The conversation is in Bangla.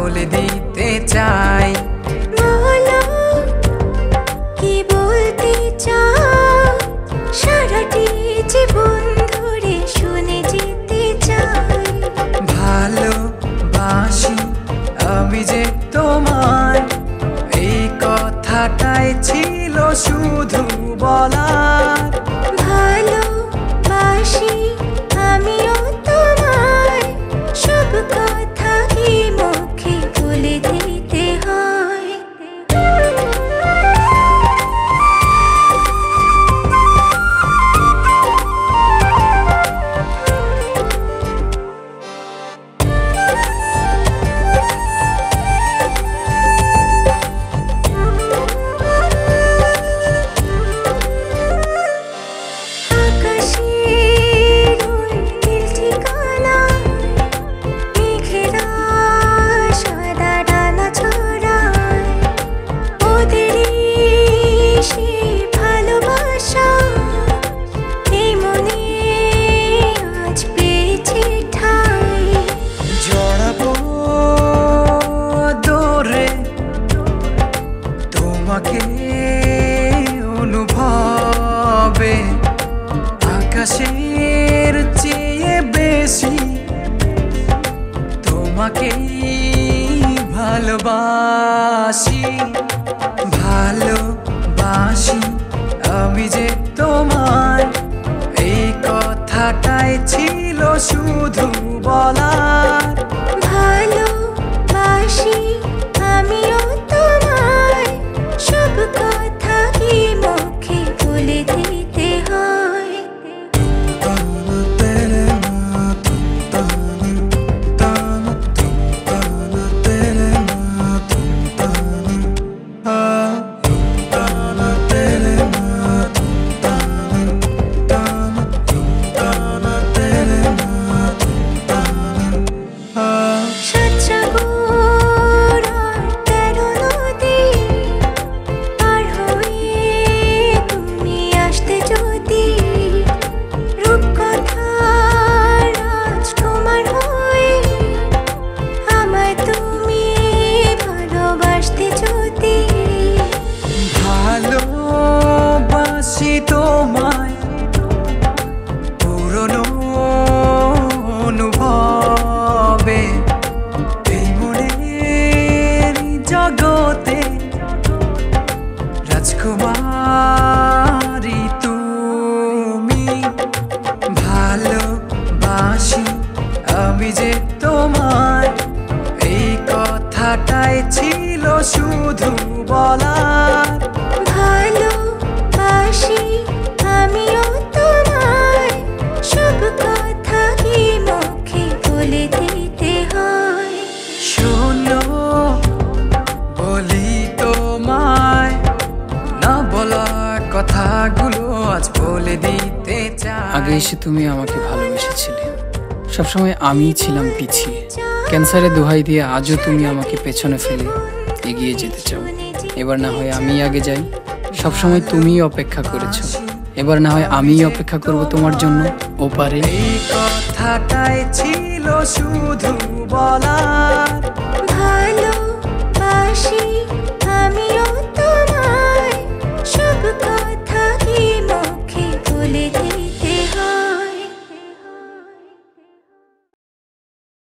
বলে দিতে চাই। বলো কি বলতে চাও, সারাটি জীবন ধরে শুনে যেতে চাই। ভালোবাসি আমি যে তোমায়, এই কথাটাই ছিল শুধু বলার। ভালোবাসি আমিও তোমায়, সব কথা কি মুখে বলে দিতে হয়? অনুভবে আকাশের চেয়ে বেশি তোমাকেই ভালোবাসি। ভালোবাসি আমি যে তোমায়, এই কথাটাই ছিল শুধু বলার। ভালোবাসি আমিও তোমায়, সব কথা কি মুখে বলে দিতে হয়? ভালোবাসি তোমায় পুরনো অনুভবে, এই মনের জগতে রাজকুমারী তুমি। ভালোবাসি আমি যে তোমায়, এই কথাটাই ছিল শুধু বলার। ভালোবাসি আমিও তোমায়, সব কথা কি মুখে বলে দিতে হয়? শোনো বলি তোমায়, না বলা কথাগুলো আজ বলে দিতে চাই। আগে এসে তুমি আমাকে ভালোবেসেছিলে, সবসময় আমিই ছিলাম পিছিয়ে। ক্যান্সারে দোহাই দিয়ে আজও তুমি আমাকে পেছনে ফেলে এগিয়ে যেতে চাও। এবার না হয় আমি আগে যাই, সবসময় তুমিই অপেক্ষা করেছো, এবার না হয় আমিই অপেক্ষা করব তোমার জন্য ওপারে। এই কথাটাই ছিল শুধু বলার। ভালোবাসি